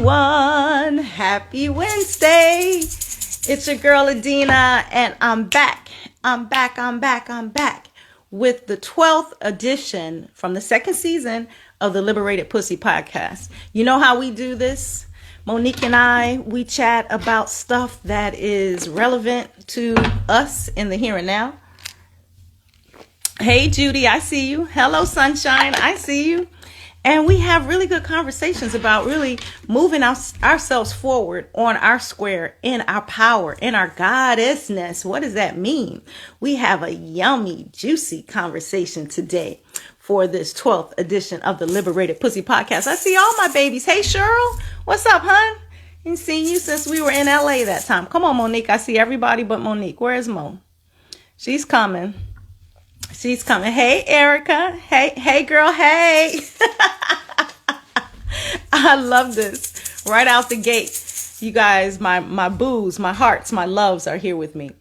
everyone. Happy Wednesday. It's your girl Adina, and I'm back with the 12th edition from the second season of the Liberated Pussy podcast. You know how we do this? Monique and I, we chat about stuff that is relevant to us in the here and now. Hey, Judy, I see you. Hello, Sunshine, I see you. And we have really good conversations about really moving ourselves forward on our square, in our power, in our goddessness. What does that mean? We have a yummy, juicy conversation today for this 12th edition of the Liberated Pussy podcast. I see all my babies. Hey, Cheryl, what's up, hon? Ain't seen you since we were in LA that time. Come on, Monique. I see everybody but Monique. Where's Mo? She's coming. She's coming. Hey, Erica. Hey, girl. Hey. I love this. Right out the gate. You guys, my boos, my hearts, my loves are here with me.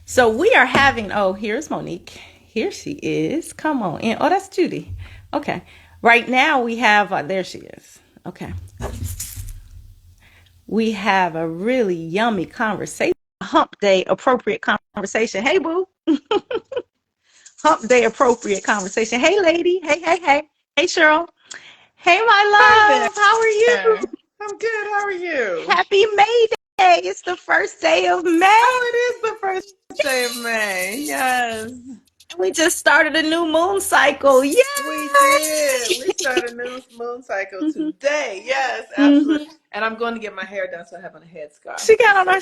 So we are having, here's Monique. Here she is. Come on in. Oh, that's Judy. Okay. Right now we have, there she is. Okay. We have a really yummy conversation. Hump day appropriate conversation. Hey, boo. Hump day appropriate conversation. Hey, lady. Hey. Hey, Cheryl. Hey, my love. How are you? I'm good. How are you? Happy May Day. It's the first day of May. Oh, it is the first day of May. Yes. We just started a new moon cycle. Yay! We did. We started a new moon cycle today. Yes, absolutely. And I'm going to get my hair done, so I have on a headscarf. She got on her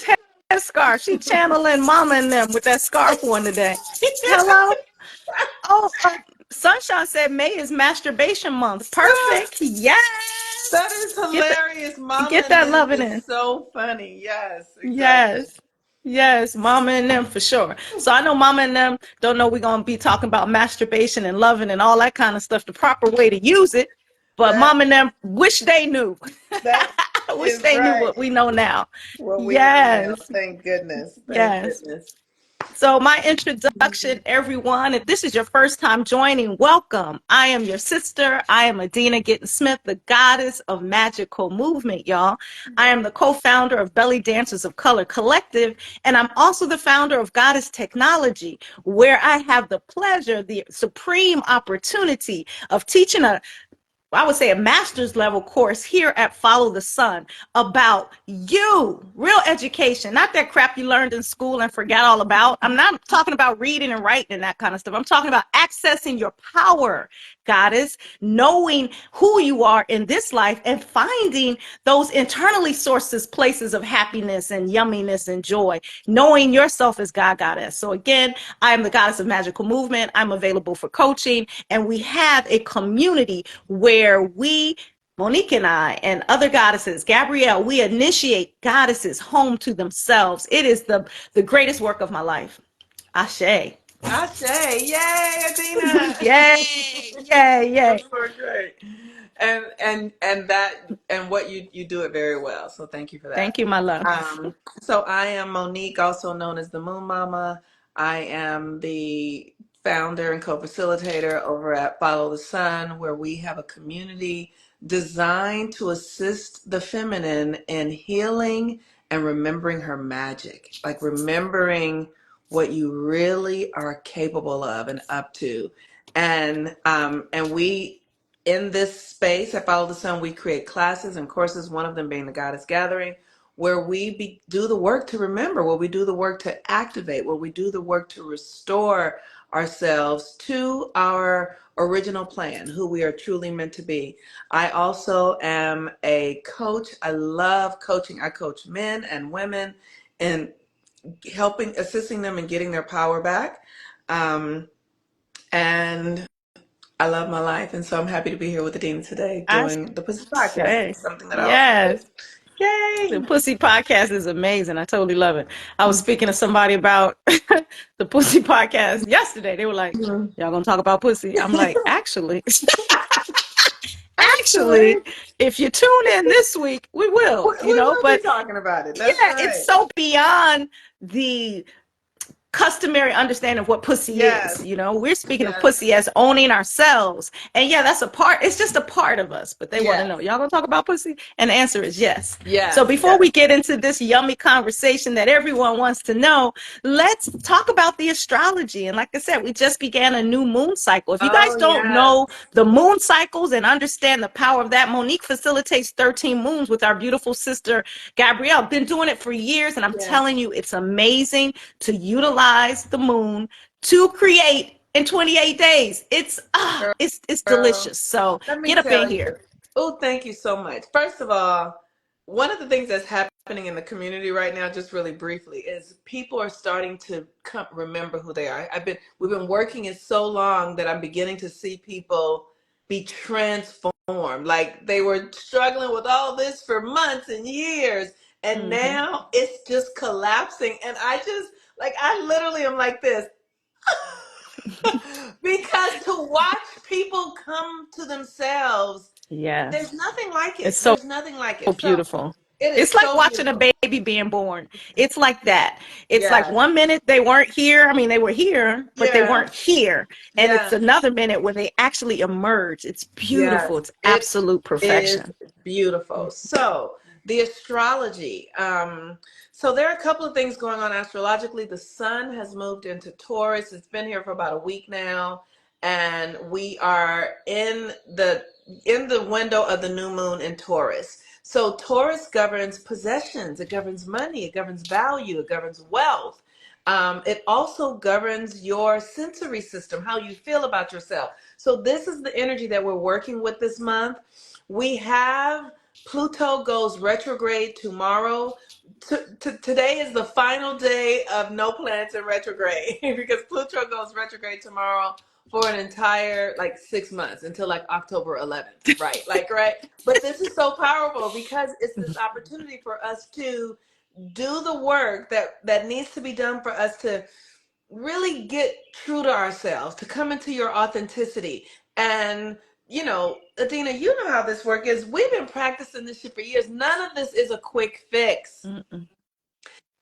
headscarf. She channeling mama and them with that scarf on today. Hello? Oh, Sunshine said May is masturbation month. Perfect. Yes. That is hilarious. Mama get that loving in. So funny. Yes. Exactly. Yes, mama and them for sure. So I know mama and them don't know we're going to be talking about masturbation and loving and all that kind of stuff, the proper way to use it. But mama and them wish they knew. Wish they knew what we know now. What we know now. Thank goodness. Thank goodness. So my introduction, everyone, if this is your first time joining, welcome. I am your sister. I am Adina Gittin-Smith, the goddess of magical movement, y'all. I am the co-founder of Belly Dancers of Color Collective, and I'm also the founder of Goddess Technology, where I have the pleasure, the supreme opportunity of teaching I would say a master's level course here at Follow the Sun about you, real education, not that crap you learned in school and forgot all about. I'm not talking about reading and writing and that kind of stuff. I'm talking about accessing your power, goddess, knowing who you are in this life and finding those internally sources, places of happiness and yumminess and joy, knowing yourself as God, goddess. So again, I am the goddess of magical movement. I'm available for coaching, and we have a community where we, Monique and I, and other goddesses, Gabrielle, we initiate goddesses home to themselves. It is the greatest work of my life. Ashe. Ashe. Yay, Adina. Yay. That's so great. And what you do it very well. So thank you for that. Thank you, my love. So I am Monique, also known as the Moon Mama. I am the founder and co-facilitator over at Follow the Sun, where we have a community designed to assist the feminine in healing and remembering her magic, like remembering what you really are capable of and up to. And we, in this space at Follow the Sun, we create classes and courses, one of them being the Goddess Gathering, where we do the work to remember, where we do the work to activate, where we do the work to restore ourselves to our original plan, who we are truly meant to be. I also am a coach. I love coaching. I coach men and women and assisting them in getting their power back. And I love my life. And so I'm happy to be here with Adina today doing the Pussy Podcast. Something that I also do. Yay! The Pussy Podcast is amazing. I totally love it. I was speaking to somebody about the Pussy Podcast yesterday. They were like, y'all gonna talk about pussy? I'm like, actually, if you tune in this week, we will, we will be talking about it. That's right. It's so beyond the customary understanding of what pussy is. Yes. You know, we're speaking of Yes. pussy as owning ourselves. And yeah, that's a part, it's just a part of us. But they want to know, Yes. y'all gonna talk about pussy? And the answer is yes. So Yes. before Yes. we get into this yummy conversation that everyone wants to know, let's talk about the astrology. And like I said, we just began a new moon cycle. If you guys Oh, don't yes. know the moon cycles and understand the power of that, Monique facilitates 13 moons with our beautiful sister Gabrielle. Been doing it for years, and I'm Yes. telling you, it's amazing to utilize the moon to create in 28 days. It's Girl, delicious. So let me get up in tell here. you. Oh, thank you so much. First of all, one of the things that's happening in the community right now, just really briefly, is people are starting to remember who they are. We've been working it so long that I'm beginning to see people be transformed. Like they were struggling with all this for months and years, and Mm-hmm. now it's just collapsing. And I literally am like this. Because to watch people come to themselves, there's Yes. nothing like It's it. so There's nothing like it. So beautiful. it is It's like so watching a beautiful. baby being born. It's like that. It's like Yes. 1 minute they weren't here. I mean, they were here, but they Yeah. weren't here. And it's Yeah. another minute when they actually emerge. It's beautiful. Yes. It's It absolute is perfection. beautiful. So the astrology. So there are a couple of things going on astrologically. The sun has moved into Taurus. It's been here for about a week now, and we are in the window of the new moon in Taurus. So Taurus governs possessions. It governs money. It governs value. It governs wealth. It also governs your sensory system, how you feel about yourself. So this is the energy that we're working with this month. We have Pluto goes retrograde tomorrow. Today is the final day of no planets in retrograde because Pluto goes retrograde tomorrow for an entire like 6 months until like October 11th, right? Like, right. But this is so powerful because it's this opportunity for us to do the work that needs to be done for us to really get true to ourselves, to come into your authenticity. And, Adina, you know how this work is. We've been practicing this shit for years. None of this is a quick fix. Mm-mm.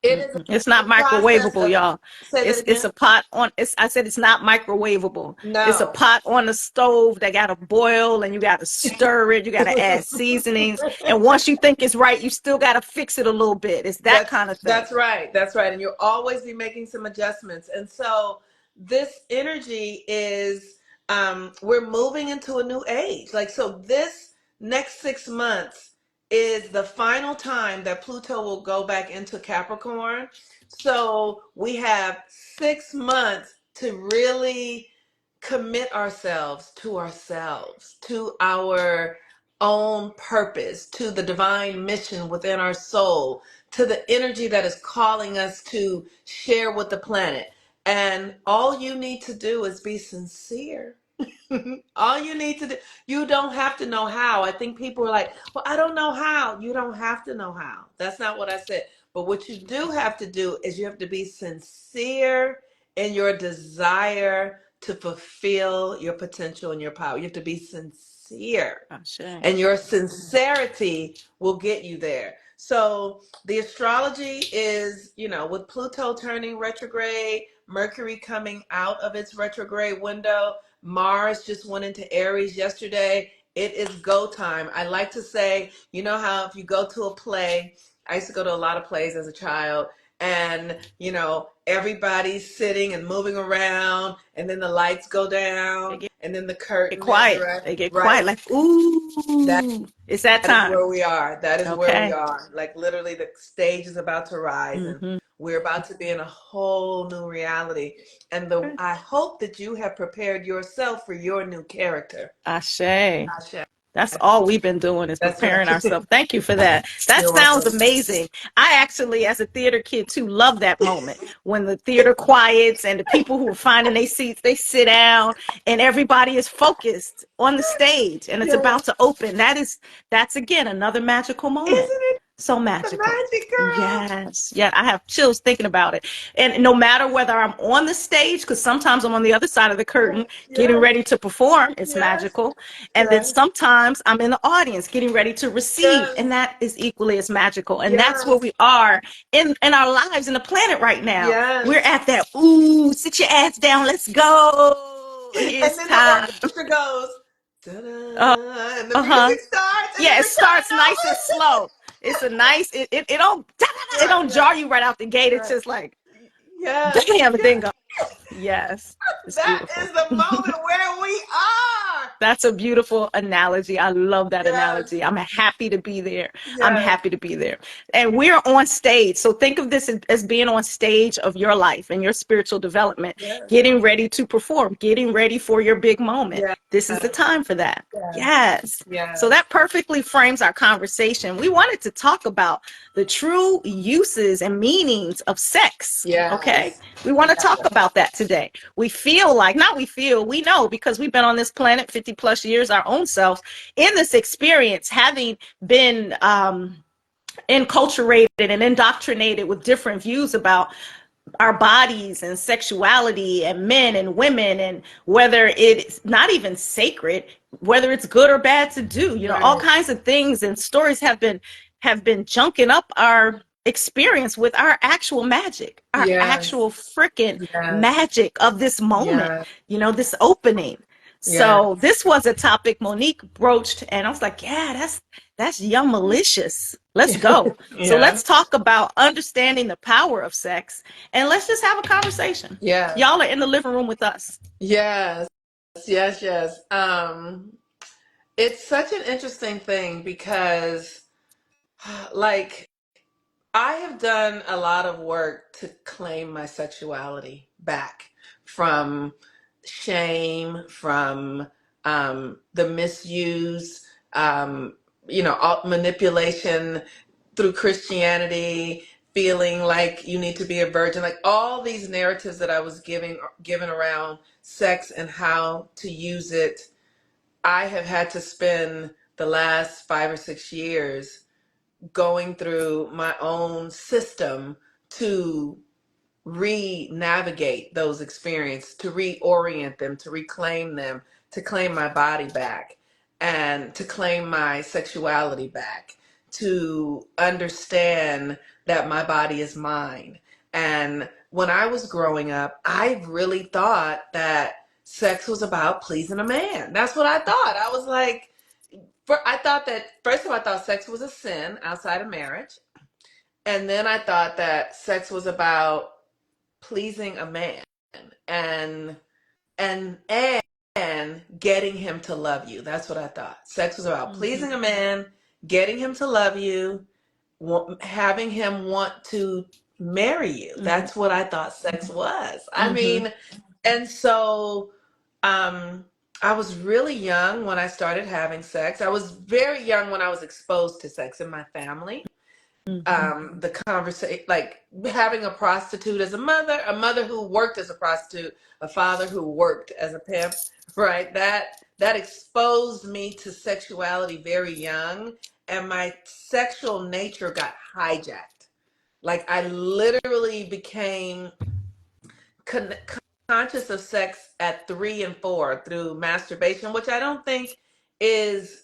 It is Mm-mm. It's not a process microwavable, of, y'all. say that It's again? a pot on. I said it's not microwavable. It's a No. pot on the stove that got to boil, and you got to stir it. You got to add seasonings, and once you think it's right, you still got to fix it a little bit. It's that That's kind of thing. that's right. That's right. And you'll always be making some adjustments. And so this energy is we're moving into a new age. Like so this next 6 months is the final time that Pluto will go back into Capricorn. So we have 6 months to really commit ourselves, to our own purpose, to the divine mission within our soul, to the energy that is calling us to share with the planet. And all you need to do is be sincere. All you need to do, you don't have to know how. I think people are like, well, I don't know how. You don't have to know how. That's not what I said. But what you do have to do is you have to be sincere in your desire to fulfill your potential and your power. You have to be sincere, Ashe. and your sincerity will get you there. So the astrology is, with Pluto turning retrograde, Mercury coming out of its retrograde window, Mars just went into Aries yesterday. It is go time. I like to say, you know how if you go to a play, I used to go to a lot of plays as a child, and everybody's sitting and moving around, and then the lights go They down, and then the get curtain is quiet. right, They get quiet. right. Like, That ooh, it's that is time. where we are. That is where we Okay. are. Like literally, the stage is about to rise, and Mm-hmm. we're about to be in a whole new reality. And Okay. I hope that you have prepared yourself for your new character. Ashe. Asha. That's all we've been doing is That's preparing right. ourselves. Thank you for that. That You're sounds welcome. amazing. I actually, as a theater kid too, love that moment when the theater quiets and the people who are finding their seats, they sit down and everybody is focused on the stage and it's Yeah. about to open. That's again another magical moment. Isn't it? So The magical. magic girl. Yes. Yeah, I have chills thinking about it. And no matter whether I'm on the stage, because sometimes I'm on the other side of the curtain Yes, getting yes, ready to perform, it's yes, magical. And then yes, sometimes I'm in the audience getting ready to receive, yes, and that is equally as magical. And that's where yes, we are in our lives in the planet right now. We're yes. at that, ooh, sit your ass down, let's go. And It's then the time. orchestra goes, Uh, ta-da, and the uh-huh. music starts, and then Yeah, it we're starts starting nice and over. slow. It's a nice, it don't it Right, don't right, jar you right out the gate. It's right. just like Yes, damn, and then yes. go. Yes, it's That beautiful. is the moment where we are. That's a beautiful analogy. I love that Yes, analogy. I'm happy to be there. I'm yes, happy to be there. And we're on stage. So think of this as being on stage of your life and your spiritual development, yes, getting ready to perform, getting ready for your big moment. yes, This is the time for that. yes, Yes. So yes, that perfectly frames our conversation. We wanted to talk about the true uses and meanings of sex. Okay. yes, We want to talk yes, about that today. We feel like, not we feel, we know because we've been on this planet 50 plus years, our own selves, in this experience, having been enculturated and indoctrinated with different views about our bodies and sexuality and men and women and whether it's not even sacred, whether it's good or bad to do, all right. kinds of things and stories have been junking up our experience with our actual magic, our Yes, actual freaking yes, magic of this moment, yes, this opening. yes, So this was a topic Monique broached, and I was like, yeah, that's young malicious. Let's go. So let's yes, talk about understanding the power of sex, and let's just have a conversation. yes, Y'all are in the living room with us. yes, yes, yes. It's such an interesting thing because, like, I have done a lot of work to claim my sexuality back from shame, from the misuse, manipulation through Christianity, feeling like you need to be a virgin, like all these narratives that I was given around sex and how to use it. I have had to spend the last 5 or 6 years going through my own system to re-navigate those experiences, to reorient them, to reclaim them, to claim my body back, and to claim my sexuality back, to understand that my body is mine. And when I was growing up, I really thought that sex was about pleasing a man. That's what I thought. I was like, I thought that, first of all, I thought sex was a sin outside of marriage. And then I thought that sex was about pleasing a man and and and getting him to love you. That's what I thought. Sex was about Mm-hmm. pleasing a man, getting him to love you, having him want to marry you. Mm-hmm. That's what I thought sex was. I Mm-hmm. mean, and so um I was really young when I started having sex. I was very young when I was exposed to sex in my family. Mm-hmm. The conversation, like having a prostitute as a mother who worked as a prostitute, a father who worked as a pimp, right? That exposed me to sexuality very young, and my sexual nature got hijacked. Like I literally became con- conscious of sex at 3 and 4 through masturbation, which I don't think is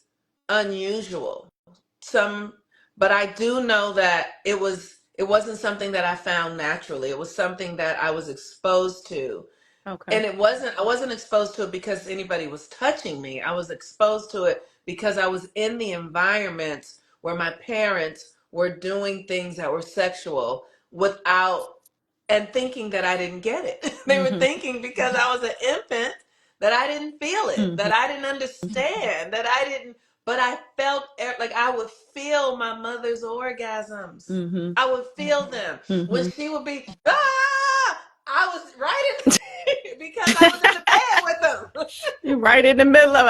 unusual. Some, but I do know that it wasn't something that I found naturally. It was something that I was exposed to. Okay. And I wasn't exposed to it because anybody was touching me. I was exposed to it because I was in the environments where my parents were doing things that were sexual without, and thinking that I didn't get it. They were Mm-hmm. thinking because I was an infant that I didn't feel it, Mm-hmm. that I didn't understand, that I didn't, but I felt like I would feel my mother's orgasms. Mm-hmm. I would feel them when Mm-hmm. she would be, ah, I was right in, because I was in the bed with them. You're right in the middle of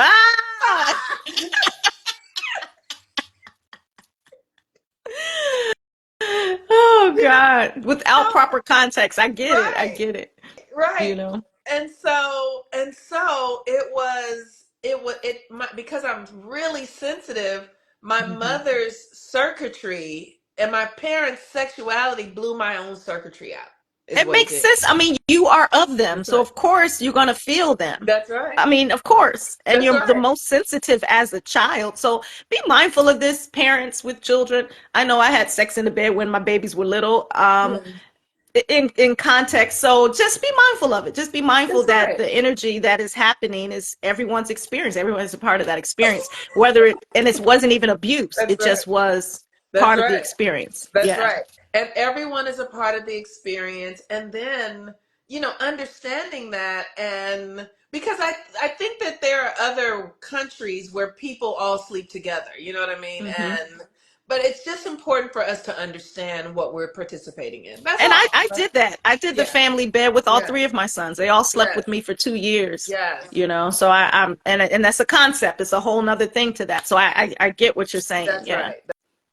oh God. Without So, proper context. I get it. I right, get it. right. You know. And so it was, because I'm really sensitive, my Hmm. mother's circuitry and my parents' sexuality blew my own circuitry out, is It what it makes did. sense. I mean, you are of them, That's so right. of course you're gonna feel them. That's right. I mean, of course, and That's you're the right. most sensitive as a child. So be mindful of this, parents with children. I know I had sex in the bed when my babies were little. Yeah. In context, so just be mindful of it. Just be mindful That's that right. the energy that is happening is everyone's experience. Everyone is a part of that experience, whether it and it wasn't even abuse, That's it right. just was That's part of the right. experience. That's Yeah. right. And everyone is a part of the experience. And then, understanding that, and because I think that there are other countries where people all sleep together, you know what I mean? Hmm. And but it's just important for us to understand what we're participating in. That's And all. I did that. I did the Yeah. family bed with all Yeah. three of my sons. They all slept Yes. with me for 2 years, Yes. so and that's a concept. It's a whole nother thing to that. So I get what you're saying. That's Yeah. right.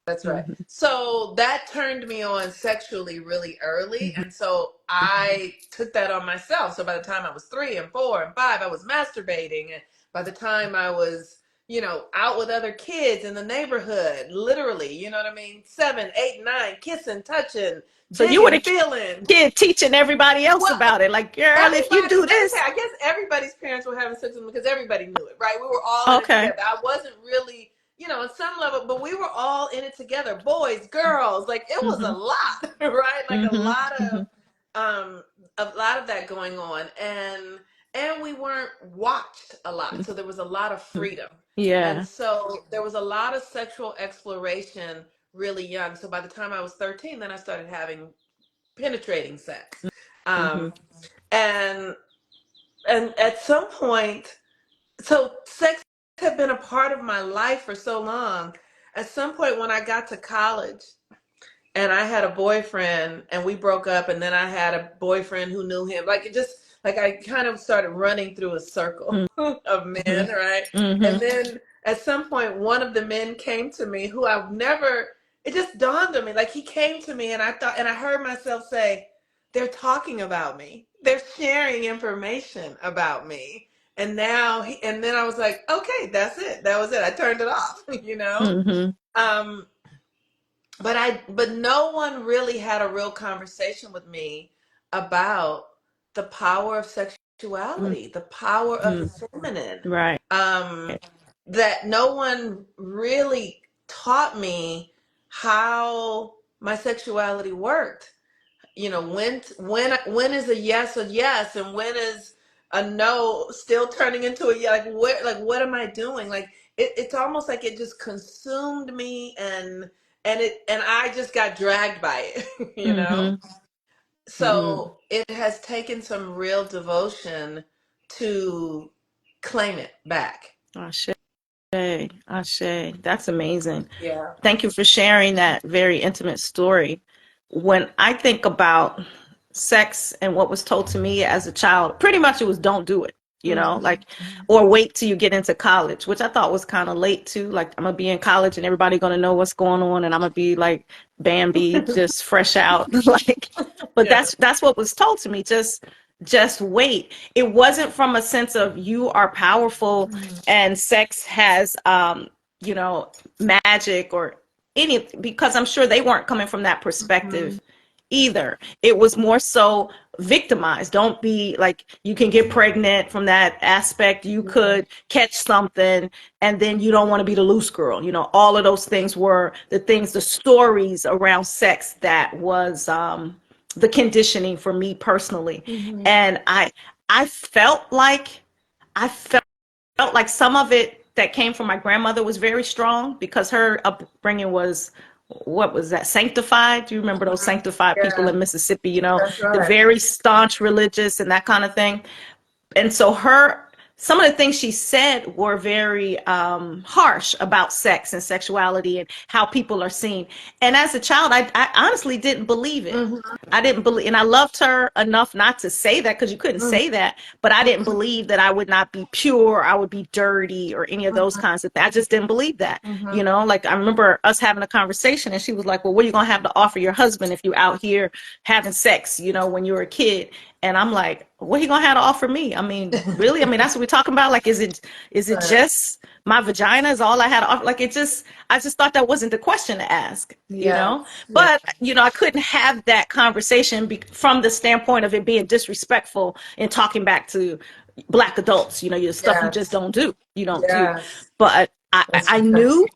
That's right. Hmm. So that turned me on sexually really early. Hmm. And so I took that on myself. So by the time I was 3 and 4 and 5, I was masturbating. And by the time I was, out with other kids in the neighborhood, literally, you know what I mean? 7, 8, 9, kissing, touching, So you were digging, the feeling. kid teaching everybody else Well, about it. Like, girl, if you everybody, do like I say, this, I guess everybody's parents were having sex with them because everybody knew it, right? We were all in it okay. together. I wasn't really, on some level, but we were all in it together. Boys, girls, like it was a Hmm. lot, right? Like Hmm. Hmm. um a lot of that going on, and we weren't watched a lot, so there was a lot of freedom, and Yeah. so there was a lot of sexual exploration really young. So by the time I was 13, then I started having penetrating sex. Hmm. Um, and at some point, so sex had been a part of my life for so long. At some point when I got to college and I had a boyfriend and we broke up, and then I had a boyfriend who knew him, like it just, like I kind of started running through a circle of Hmm. men, right? Hmm. And then at some point one of the men came to me who I've never, it just dawned on me, like he came to me and I thought, and I heard myself say, they're talking about me, they're sharing information about me. And now and then I was like, okay, that's it, that was it, I turned it off. Hmm. um but no one really had a real conversation with me about the power of sexuality, the power of the Hmm. feminine. Right. Um, that no one really taught me how my sexuality worked. When is a yes, and when is a no still turning into a yeah? What am I doing? Like it's almost like it just consumed me, and I just got dragged by it. Hmm. Hmm. So it has taken some real devotion to claim it back. Ashe. Ashe. That's amazing. Yeah. Thank you for sharing that very intimate story. When I think about sex and what was told to me as a child, pretty much it was don't do it, Hmm. like, or wait till you get into college, which I thought was kind of late too. Like, I'm gonna be in college and everybody gonna know what's going on, and I'm gonna be like Bambi, just fresh out, like. But Yeah. that's what was told to me. Just wait. It wasn't from a sense of you are powerful and sex has you know magic or any, because I'm sure they weren't coming from that Hmm. perspective either. It was more so victimized. Don't be like, you can get pregnant from that aspect. You Yeah. could catch something and then you don't want to be the loose girl. All of those things were the things, the stories around sex that was the conditioning for me personally. Hmm. And I felt like I felt like some of it that came from my grandmother was very strong because her upbringing was, what was that, sanctified? Do you remember those sanctified people Yeah. in Mississippi? That's The right. very staunch religious and that kind of thing. And so some of the things she said were very harsh about sex and sexuality and how people are seen. And as a child, I honestly didn't believe it. Hmm. I didn't believe, and I loved her enough not to say that, because you couldn't Hmm. say that, but I didn't believe that I would not be pure, I would be dirty, or any of those kinds of things. I just didn't believe that. Hmm. Like, I remember us having a conversation and she was like, well, what are you going to have to offer your husband if you're out here having sex, when you were a kid? And I'm like, what he gonna have to offer me? I mean, really? I mean, that's what we're talking about. Like, is it Right. just my vagina is all I had to offer? Like, I just thought that wasn't the question to ask, you know? Yes. Yes. But, I couldn't have that conversation from the standpoint of it being disrespectful and talking back to Black adults, your stuff you just Yes. don't do. You don't do. Yes. But That's I fantastic. knew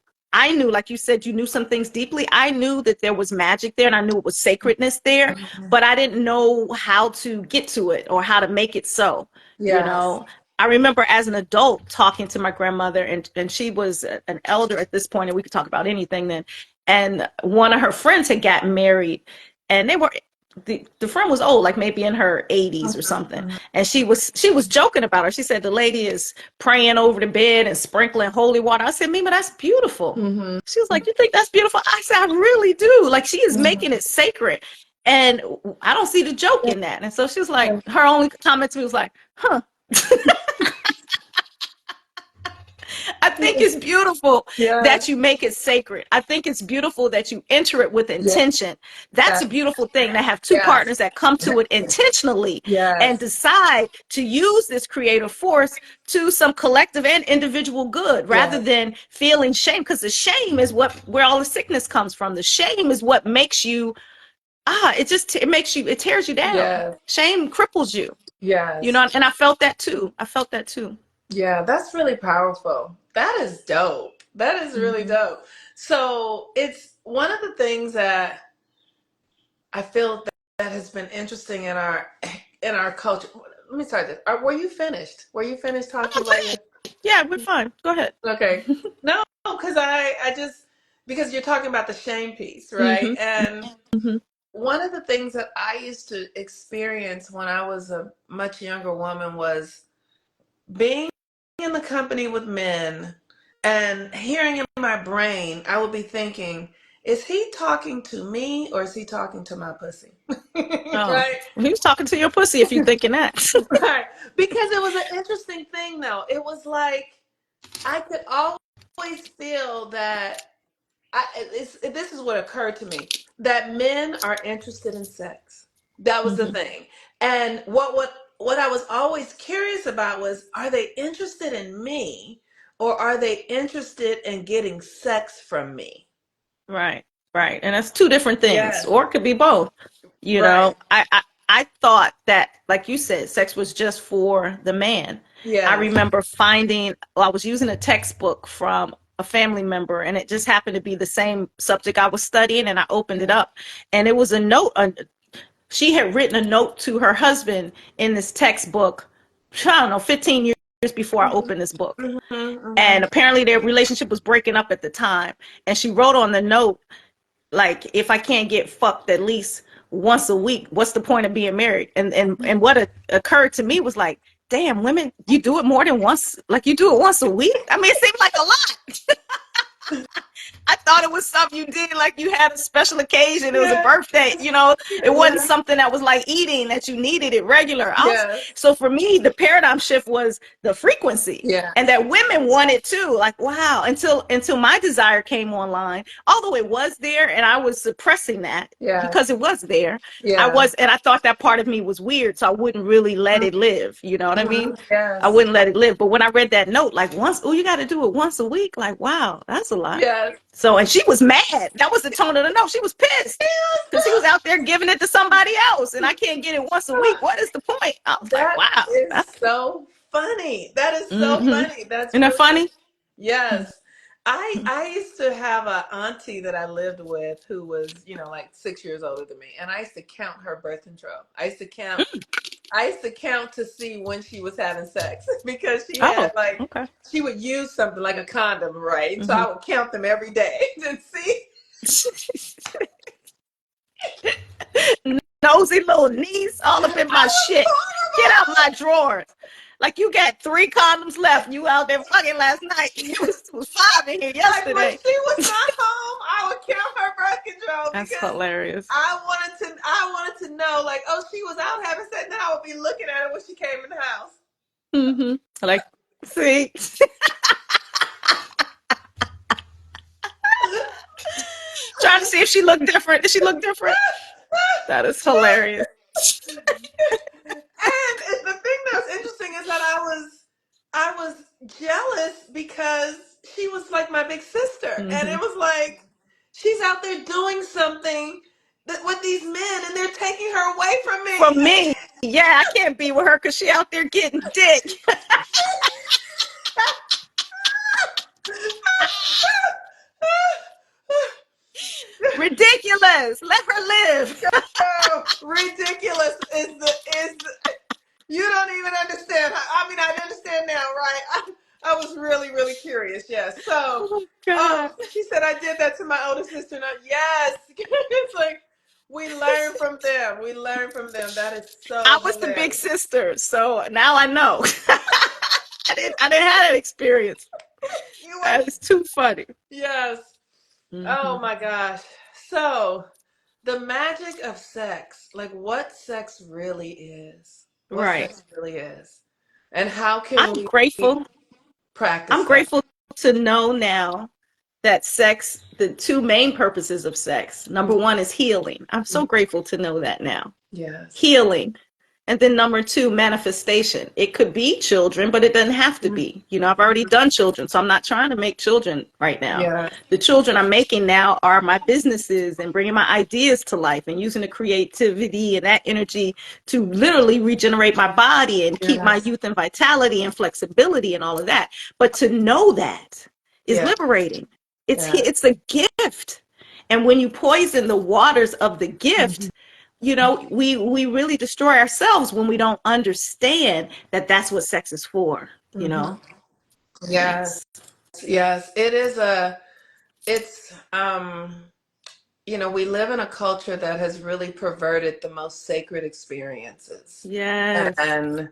like you said, you knew some things deeply. I knew that there was magic there and I knew it was sacredness there, but I didn't know how to get to it or how to make it so, you Yes. know. I remember as an adult talking to my grandmother, and she was an elder at this point, and we could talk about anything then. And one of her friends had gotten married, and the friend was old, like maybe in her 80s or something. Mhm. And she was joking about her. She said the lady is praying over the bed and sprinkling holy water. I said, Mima, that's beautiful. Mhm. She was like, you think that's beautiful? I said, I really do. Like, she is Mhm. making it sacred. And I don't see the joke in that. And so she was like, her only comment to me was like, huh. I think it's beautiful Yes. that you make it sacred. I think it's beautiful that you enter it with Yes. intention. That's Yes. a beautiful thing to have two Yes. partners that come to it intentionally and Yes. decide to use this creative force to some collective and individual good rather Yes. than feeling shame, because the shame is where all the sickness comes from. The shame is what makes you it makes you, it tears you down. Yes. Shame cripples you, Yes. and I felt that too. I felt that too. Yeah, that's really powerful. That is dope. That is really Mm-hmm. dope. So it's one of the things that I feel that has been interesting in our culture. Let me start this. Were you finished? Were you finished talking about your? Yeah, we're fine. Go ahead. Okay. No, because I just because you're talking about the shame piece, right? Mm-hmm. And Mm-hmm. one of the things that I used to experience when I was a much younger woman was being in the company with men and hearing in my brain, I would be thinking, is he talking to me or is he talking to my pussy? Oh, Right? he was talking to your pussy if you thinking that. Right. Because it was an interesting thing though. It was like I could always feel that this is what occurred to me that men are interested in sex. That was the Mm-hmm. thing. And what I was always curious about was, are they interested in me or are they interested in getting sex from me? Right, right, and that's two different things, Yes. or it could be both. Right. I thought that, like you said, sex was just for the man. I Yes. remember I was using a textbook from a family member, and it just happened to be the same subject I was studying, and I opened it Yeah. up, and it was a note. She had written a note to her husband in this textbook, I don't know, 15 years before I Mhm. opened this book. Mhm. And Mhm. apparently their relationship was breaking up at the time. And she wrote on the note, like, if I can't get fucked at least once a week, what's the point of being married? And what occurred to me was like, damn, women, you do it more than once, like you do it once a week. I mean, it seemed like a lot. I thought it was something you did, like you had a special occasion. It was a Yes. birthday, It wasn't Yes. something that was like eating that you needed it regular. Yes. So for me, the paradigm shift was the frequency, and Yes. that women wanted too. Like, wow, until my desire came online, although it was there, and I was suppressing that Yes. because it was there. Yeah. And I thought that part of me was weird, so I wouldn't really let it live. You know what I mean? Mhm. I Yes. wouldn't let it live. But when I read that note, like once, oh, you got to do it once a week. Like, wow, that's a lot. Yes. So, and she was mad. That was the tone of the note. She was pissed because he was out there giving it to somebody else, and I can't get it once a week. What is the point? I was like, That wow. is so funny. That is so Mm-hmm. funny. That's Isn't that really, really, funny? yes. I used to have an auntie that I lived with who was, like 6 years older than me, and I used to count her birth control. I used to count to see when she was having sex because she had Oh, like okay. she would use something like a condom, right? So Mm-hmm. I would count them every day to see. Nosy little niece, all up in I my was shit. Get out horrible. my drawers. Like you got 3 condoms left. You out there fucking last night. It was 5 in here Like when yesterday. she was not home, I would count her birth control That's because hilarious. I wanted to know, like, oh, she was out having sex. Then I would be looking at her when she came in the house. Mm-hmm. Like, see, trying to see if she looked different. Did she look different? That is hilarious. thought I was jealous because she was like my big sister, and it Hmm. was like she's out there doing something with these men, and they're taking her away from me. From me. Yeah, I can't be with her because she out there getting dick. Ridiculous. Let her live. Oh, ridiculous is the, you don't even understand. I mean, I understand now, right? I was really, really curious. Yes. So, Oh God. she said I did that to my older sister. And yes, it's like we learn from them. We learn from them. That is I so was the big hilarious. sister, so now I know. I didn't have that experience. You were That is too funny. yes. Oh Hmm. my gosh. So the magic of sex, like what sex really is, what Right. sex really is, and how can I'm we grateful. I'm practice that? grateful to know now that sex, the two main purposes of sex, number one is healing. I'm so grateful to know that now. Yes. Healing. And then number two, manifestation. It could be children, but it doesn't have to be. You know, I've already done children, so I'm not trying to make children right now. Yes. The children I'm making now are my businesses and bringing my ideas to life and using the creativity and that energy to literally regenerate my body and keep my Yes. youth and vitality and flexibility and all of that. But to know that is Yes. liberating. Yes. It's a gift. And when you poison the waters of the Mhm. gift, you know, we really destroy ourselves when we don't understand that that's what sex is for, you Mhm. know. Yes. Yes. Yes. It's we live in a culture that has really perverted the most sacred experiences Yes. and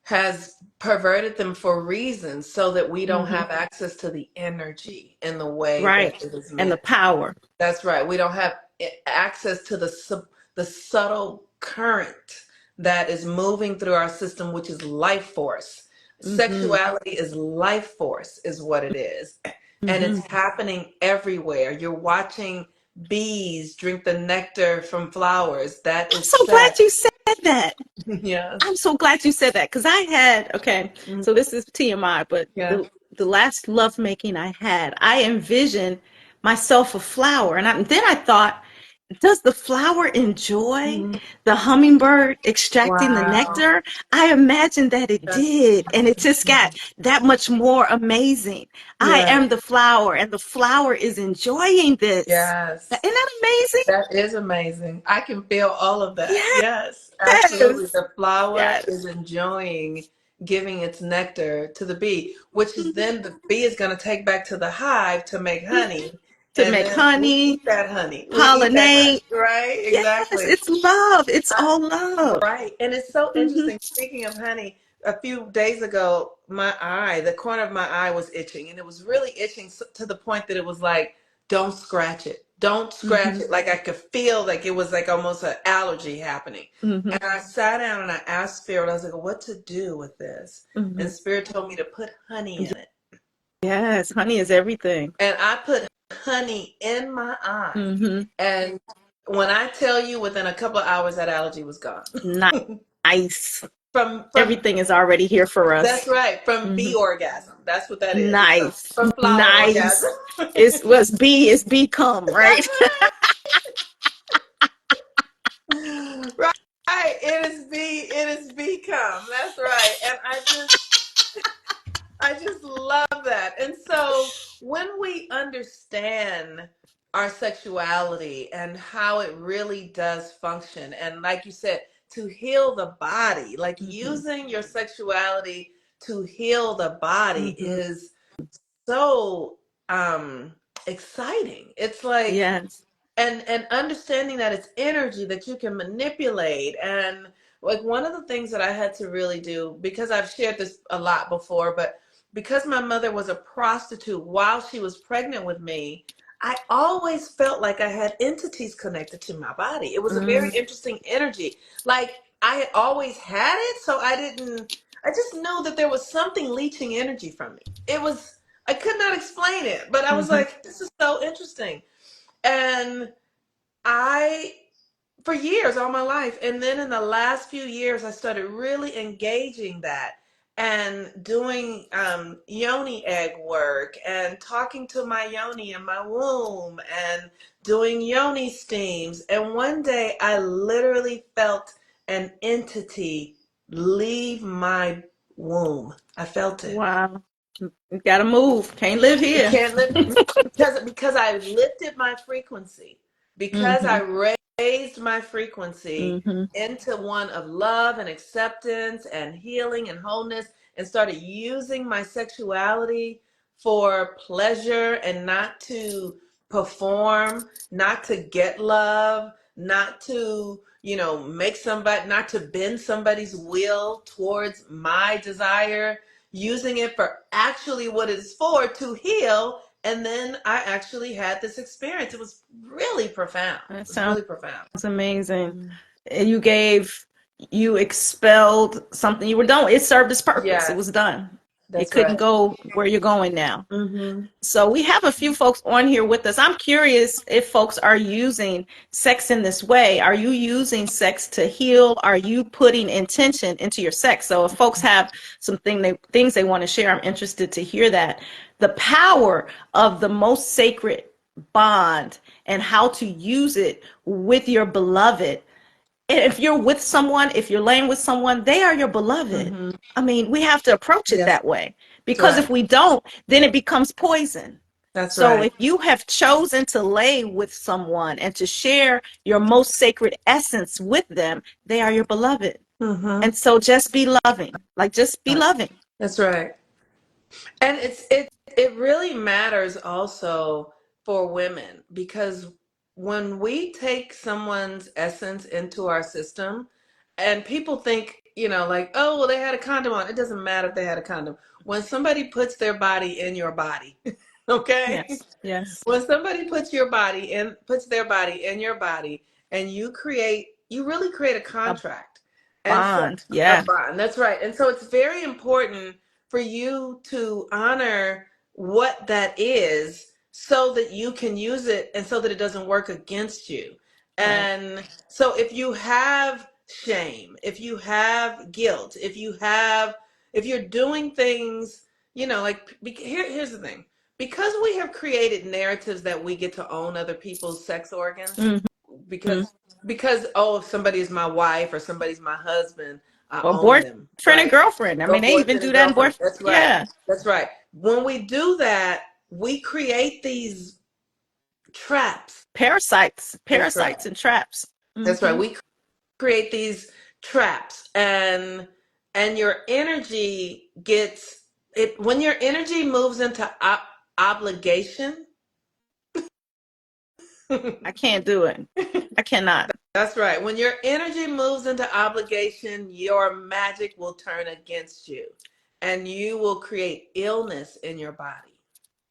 has perverted them for reasons so that we don't Hmm. have access to the energy in the way Right. that it is And the meant. power. That's right. We don't have access to the subtle current that is moving through our system, which is life force. Hmm. Sexuality is life force, is what it is. And it's Hmm. happening everywhere. You're watching bees drink the nectar from flowers. That I'm is so glad sex. you said that. I'm Yes. so glad you said that because I had, okay, Mhm. so this is TMI, but Yeah. the last lovemaking I had, I envisioned myself a flower. And then I thought, does the flower enjoy Mhm. the hummingbird extracting the Wow. nectar? I imagined that it That's did, and it just got that much more amazing. I yeah. am the flower, and the flower is enjoying this. Isn't Yes. that amazing? That is amazing. I can feel all of that. Yes, Yes, absolutely. The flower is yes. enjoying giving its nectar to the bee, which is Mhm. then the bee is going to take back to the hive to make honey. To And make then we honey, eat that honey. We eat that honey, pollinate. right? Yes, Exactly. it's love. It's all love. Right. And it's so Hmm. interesting. Speaking of honey, a few days ago, the corner of my eye was itching, and it was really itching to the point that it was like, don't scratch it. Don't scratch Hmm. it. Like I could feel like it was like almost an allergy happening. Hmm. And I sat down and I asked Spirit, I was like, what to do with this? And Hmm. Spirit told me to put honey in it. Yes, honey is everything. And I put honey in my eye. Hmm. And when I tell you within a couple of hours, that allergy was gone. Nice. From Everything is already here for That's us. right. From Hmm. bee orgasm. That's what that is. It's Nice. from flower orgasm. Nice. It's what's be is become, right? That's right. Right. It is become. That's right. And I just love that. And so when we understand our sexuality and how it really does function, and like you said, to heal the body, like Hmm. using your sexuality to heal the body Hmm. is so exciting. It's like Yes. and understanding that it's energy that you can manipulate. And like one of the things that I had to really do, because I've shared this a lot before, but because my mother was a prostitute while she was pregnant with me, I always felt like I had entities connected to my body. It was a very Mm, interesting energy. Like I had always had it, so I just know that there was something leeching energy from me. I could not explain it, but I was mhm, like, this is so interesting. And I, for years, all my life, and then in the last few years, I started really engaging that. and doing yoni egg work and talking to my yoni in my womb and doing yoni steams. And one day I literally felt an entity leave my womb. I felt it. Wow. You gotta move. Can't live You here. can't live because I lifted my frequency, because I Mm-hmm. raised my frequency Mm-hmm. into one of love and acceptance and healing and wholeness, and started using my sexuality for pleasure and not to perform, not to get love, not to, make somebody, not to bend somebody's will towards my desire, using it for actually what it's for, to heal. And then I actually had this experience. It was really profound. It That was sounds really profound. amazing. Mhm. And you expelled something you were done. It served its purpose. It Yes, was done. It that's couldn't right. go where you're going now. Mm-hmm. So we have a few folks on here with us. I'm curious if folks are using sex in this way. Are you using sex to heal? Are you putting intention into your sex? So if folks have things they want to share, I'm interested to hear that. The power of the most sacred bond and how to use it with your beloved. And if you're with someone, if you're laying with someone, they are your beloved. Mm-hmm. I mean, we have to approach it Yes, that way, that's because right. if we don't, then it becomes poison. That's So right. if you have chosen to lay with someone and to share your most sacred essence with them, they are your beloved. Mm-hmm. And so just be loving, like just be loving. That's right. And it really matters also for women, because when we take someone's essence into our system, and people think, like, oh, well, they had a condom on. It doesn't matter if they had a condom. When somebody puts their body in your body, okay? Yes, yes. When somebody puts their body in your body, and you really create a A contract. And so bond. a Yeah, bond, that's right. And so it's very important for you to honor what that is, so that you can use it and so that it doesn't work against you. right. And so if you have shame, if you have guilt, if you're doing things, like, here's the thing. Because we have created narratives that we get to own other people's sex organs, Hmm. because oh, if somebody is my wife or somebody's my husband, I Or own them, boyfriend and right? girlfriend. I Go mean, they even boyfriend do and that in girlfriend. boyfriend. That's right. Yeah, That's right. When we do that, we create these traps. That's right. parasites and traps. That's right. Hmm. We create these traps, and your energy gets it when your energy moves into obligation. I can't do it. I cannot. That's right. When your energy moves into obligation, your magic will turn against you, and you will create illness in your body.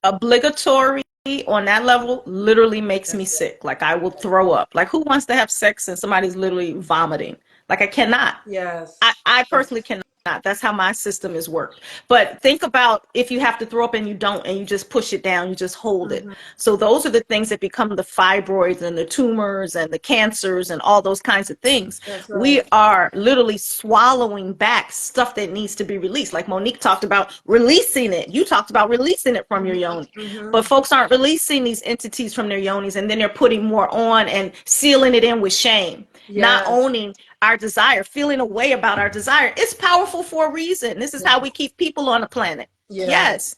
Obligatory on that level literally makes me That's right. sick. Like I will throw up. Like who wants to have sex and somebody's literally vomiting? Like I cannot. Yes. I Yes. personally cannot. That's how my system is worked. But think about if you have to throw up and you don't, and you just push it down, you just hold it. Hmm. So those are the things that become the fibroids and the tumors and the cancers and all those kinds of things. That's We right. are literally swallowing back stuff that needs to be released. Like Monique talked about releasing it. You talked about releasing it from your Hmm. yoni. Hmm. But folks aren't releasing these entities from their yonis, and then they're putting more on and sealing it in with shame, not Yes. owning our desire, feeling a way about our desire. It's powerful for a reason. This is how we keep people on the planet. Yes. Yes.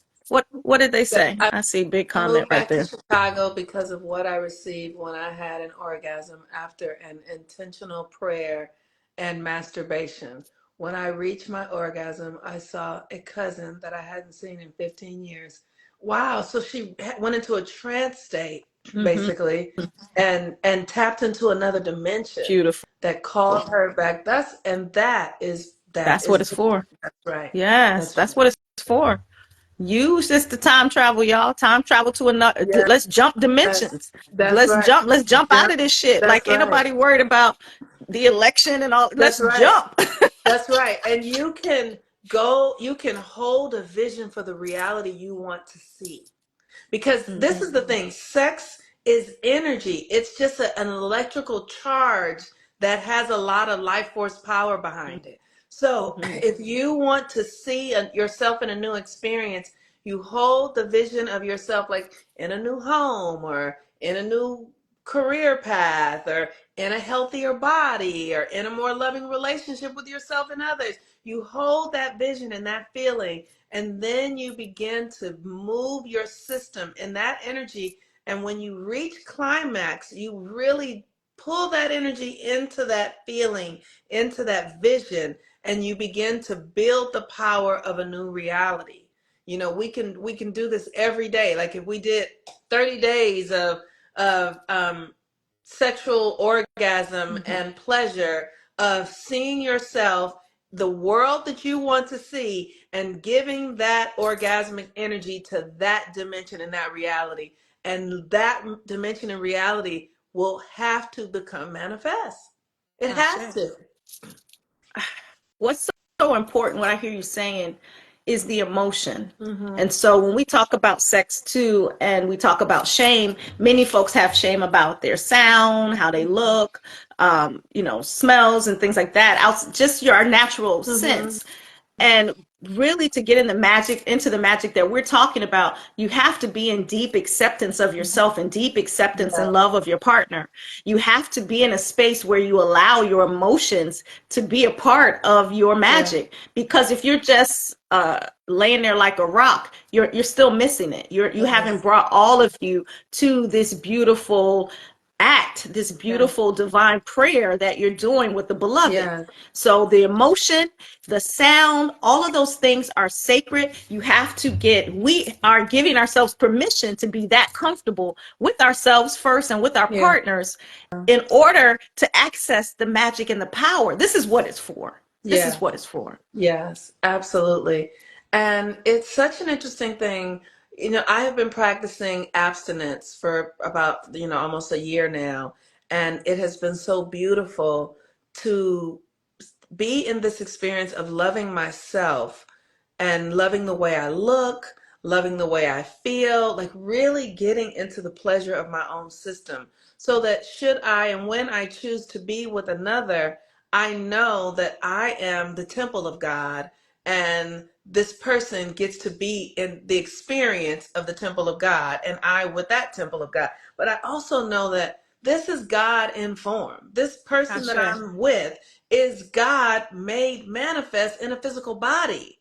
What did they say? I I see a big comment moved right back to there. Chicago because of what I received when I had an orgasm after an intentional prayer and masturbation. When I reached my orgasm, I saw a cousin that I hadn't seen in 15 years. Wow. So she went into a trance state, Hmm. basically, and tapped into another dimension Beautiful. that called her back. That That's what is it's for. that's right. Yes, That's right. that's what it's for. Use this to time travel, y'all. Time travel to another. Yes, Let's jump dimensions. that's right. Let's jump out Yep, of this shit. that's Like ain't right. nobody worried about the election and all. That's Let's right. jump. That's right. And you can hold a vision for the reality you want to see. Because this Hmm. is the thing, sex is energy. It's just an electrical charge that has a lot of life force power behind it. So Mhm. if you want to see yourself in a new experience, you hold the vision of yourself like in a new home or in a new career path or in a healthier body or in a more loving relationship with yourself and others. You hold that vision and that feeling, and then you begin to move your system in that energy. And when you reach climax, you really pull that energy into that feeling, into that vision, and you begin to build the power of a new reality. You know, we can do this every day. Like if we did 30 days of sexual orgasm Mhm. and pleasure, of seeing yourself, the world that you want to see, and giving that orgasmic energy to that dimension and that reality. And that dimension and reality will have to become manifest. It has Ashe. to. What's so important, what I hear you saying, is the emotion. Mm-hmm. And so when we talk about sex too, and we talk about shame, many folks have shame about their sound, how they look, smells and things like that. Out, just your natural Mm-hmm. sense. And really to get in the magic into the magic that we're talking about, you have to be in deep acceptance of yourself and deep acceptance Yeah. and love of your partner. You have to be in a space where you allow your emotions to be a part of your Yeah. magic, because if you're just laying there like a rock, you're still missing it. You haven't Yes. brought all of you to this beautiful act, this Yeah. beautiful divine prayer that you're doing with the beloved. Yeah. So the emotion, the sound, all of those things are sacred. You have to we are giving ourselves permission to be that comfortable with ourselves first and with our Yeah. partners in order to access the magic and the power. This is what it's for. This is Yeah. what it's for. Yes, absolutely. And it's such an interesting thing. You know, I have been practicing abstinence for about, almost a year now, and it has been so beautiful to be in this experience of loving myself and loving the way I look, loving the way I feel, like really getting into the pleasure of my own system. So that should I and when I choose to be with another, I know that I am the temple of God, and this person gets to be in the experience of the temple of God, and I with that temple of God. But I also know that this is God in form. This person that Ashe. I'm with is God made manifest in a physical body.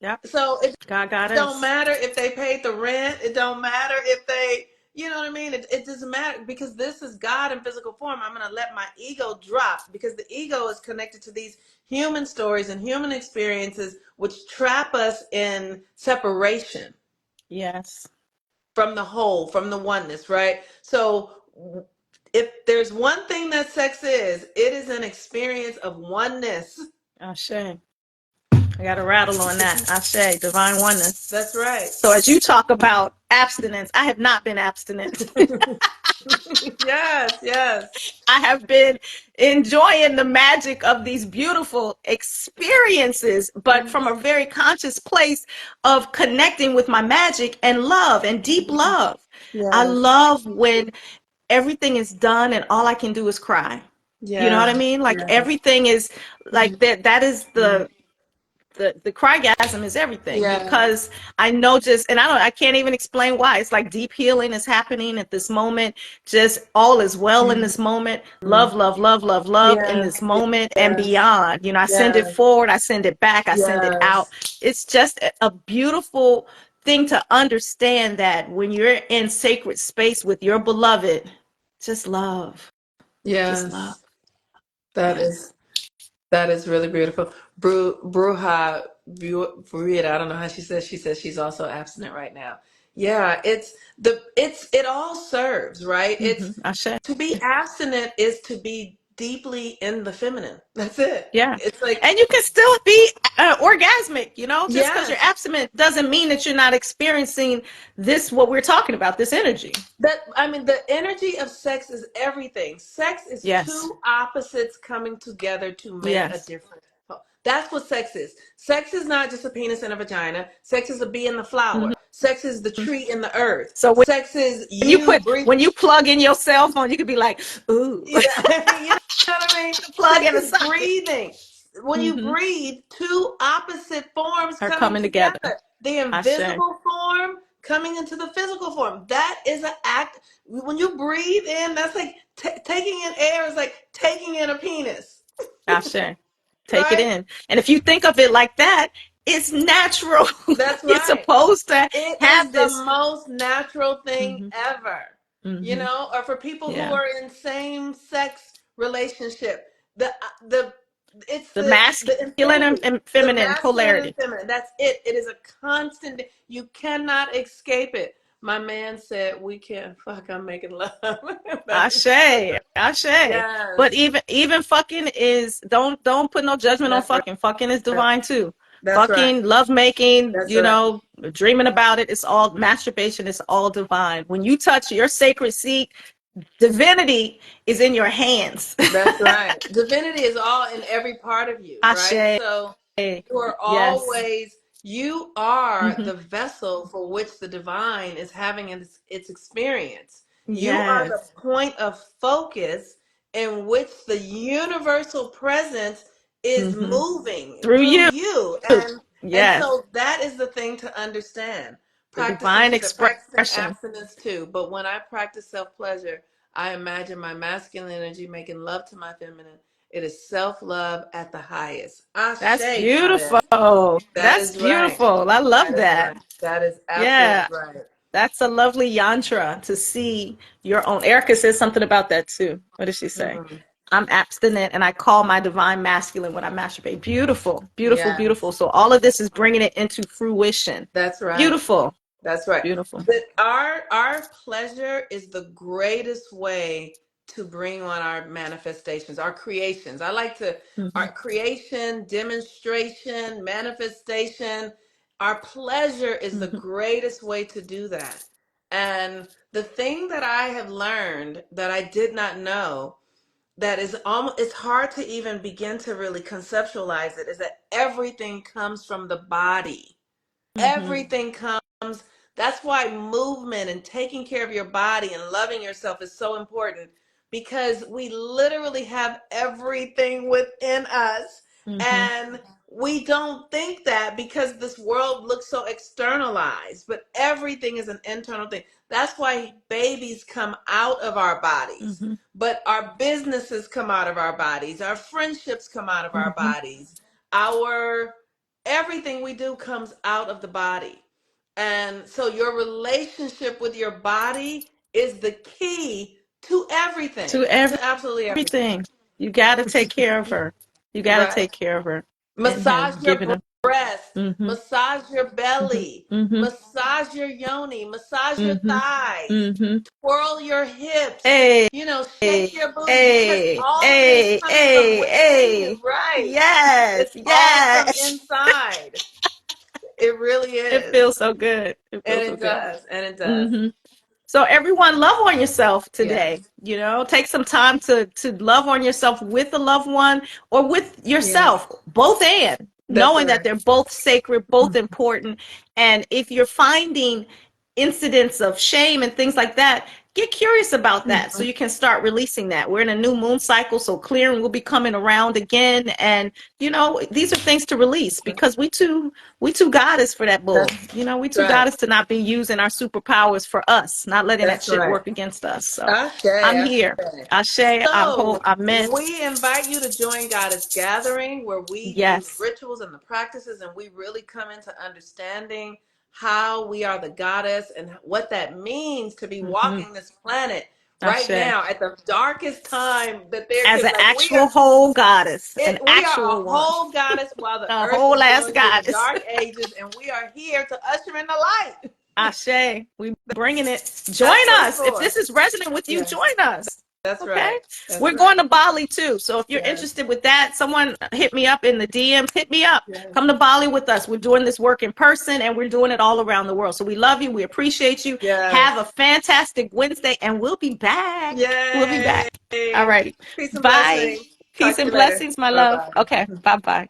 Yep. So it God got don't us. matter if they paid the rent. It don't matter if they, you know what I mean? It doesn't matter because this is God in physical form. I'm going to let my ego drop because the ego is connected to these human stories and human experiences which trap us in separation Yes. from the whole, from the oneness, right? So if there's one thing that sex is, it is an experience of oneness. Ashe. I got a rattle on that. Ashe. Divine oneness. That's right. So as you talk about abstinence, I have not been abstinent. Yes, yes. I have been enjoying the magic of these beautiful experiences, but from a very conscious place of connecting with my magic and love and deep love. I Yes, love when everything is done and all I can do is cry. You know what I yes, mean? Like yes, everything is like that is the crygasm is everything, yes. because I know just, and I can't even explain why. It's like deep healing is happening at this moment. Just all is well in this moment. Love, love, love, love, love in Yes, this moment and yes, beyond. I send it yes, forward, I send it back, I send it out. yes, It's just a beautiful thing to understand that when you're in sacred space with your beloved, just love, just love. yes. That Yes. is that is really beautiful. Bruja Bruita, I don't know how she says. She says she's also abstinent right now. Yeah, it all serves, right? It's I say. to be abstinent is to be deeply in the feminine. That's it. Yeah. It's like And you can still be orgasmic, just because you're yes. abstinent doesn't mean that you're not experiencing this, what we're talking about, this energy. That I mean, the energy of sex is everything. Sex is Yes. two opposites coming together to make a Yes. difference. That's what sex is. Sex is not just a penis and a vagina. Sex is a bee and the flower. Hmm. Sex is the tree and the earth. So Sex is you breathe. when you plug in your cell phone, you could be like, ooh, Yeah, you know what I mean? plug Sex in a is socket. breathing. when you Mm-hmm. breathe, two opposite forms Are coming coming together. together. The Ashe. invisible form coming into the physical form. That is an act. When you breathe in, that's like taking in air is like taking in a penis, Ashe. Take it right? in. And if you think of it like that, it's natural. That's You're right. supposed to It is have the this. most natural thing Mm-hmm. ever, Mm-hmm. or for people who Yeah. are in same sex relationship, the it's The the masculine infinity, and the feminine masculine and polarity. feminine. That's it. It is a constant. You cannot escape it. My man said we can't fuck. I'm making love. That is so Ashe, good. ashe. But Yes, even fucking is don't put no judgment on that's right. fucking. Fucking is divine too. That's right. Fucking, love making, That's right. dreaming about it. It's all masturbation. It's all divine. When you touch your sacred seat, divinity is in your hands. That's right. Divinity is all in every part of you, right? Ashe. So you are Yes. always, you are Hmm. the vessel for which the divine is having its experience. You are the Yes. point of focus in which the universal presence is Hmm. moving Through through you. you. And Yes. so that is the thing to understand. The Practicing, divine she said, practicing expression. abstinence too. But when I practice self-pleasure, I imagine my masculine energy making love to my feminine. It is self-love at the highest. That's Ashe, beautiful. goddess. That That's is right. beautiful. I love That is that. right. That is absolutely Yeah. right. That's a lovely yantra to see your own. Erica says something about that too. What did she say? Mm, I'm abstinent and I call my divine masculine when I masturbate. Beautiful, beautiful, beautiful. yes, So all of this is bringing it into fruition. that's right. Beautiful, That's right. beautiful. But our pleasure is the greatest way to bring on our manifestations, our creations. I like to Hmm. our creation, demonstration, manifestation. Our pleasure is the Hmm. greatest way to do that. And the thing that I have learned that I did not know that is almost it's hard to even begin to really conceptualize it is that everything comes from the body. Hmm. Everything comes. That's why movement and taking care of your body and loving yourself is so important because we literally have everything within us. Hmm. And we don't think that because this world looks so externalized, but everything is an internal thing. That's why babies come out of our bodies, Hmm. but our businesses come out of our bodies, our friendships come out of our Hmm. bodies, our everything we do comes out of the body. And so your relationship with your body is the key to To everything, to absolutely everything. everything, you got to take care of her. You got to Right? take care of her and Massage him, your giving her. breast, Hmm. massage your Hmm. belly, Hmm. massage your yoni, massage your Hmm. thighs, Hmm. twirl your hips, Hey, shake your booty because hey, all of it is hey, coming from hey, within you, hey. right? Yes, It's all from yes. inside. It really It is. feels so good. It And feels so it good. does. And it does. Hmm. So everyone, love on yourself Yes. today. Take some time to love on yourself with a loved one or with Yes. yourself, both and That's knowing that right. they're both sacred, both important. And if you're finding incidents of shame and things like that, get curious about that so Mhm. you can start releasing that. We're in a new moon cycle, so clearing will be coming around again. And these are things to release because we too goddess for that bull. That's We too right. goddess to not be using our superpowers for us, not letting that That's shit right. work against us. So Ashe, I'm ashe. here. Ashe, I'm whole, So I'm meant. we invite you to join Goddess Gathering where we do the Yes. rituals and the practices and we really come into understanding how we are the goddess and what that means to be Hmm. walking this planet right Ashe. now at the darkest time that there As could an like actual whole goddess, an we are a actual one, whole goddess while the a earth whole is ass going through the goddess. dark ages and we are here to usher in the light. Ashe, we bringing it. Join That's what it's us. If for. this is resonant with you, Yes, join us. that's Okay. right. That's We're right. going to Bali too. So if you're Yes, interested with that, someone hit me up in the DMs. Hit me up. yes, Come to Bali with us. We're doing this work in person and we're doing it all around the world. So we love you. We appreciate you. Have a yes. fantastic Wednesday and we'll be back. We'll be Yay. back. All right. Peace and Bye. blessings. Peace Talk to and you later. blessings, my Bye love. bye. Okay. Bye bye.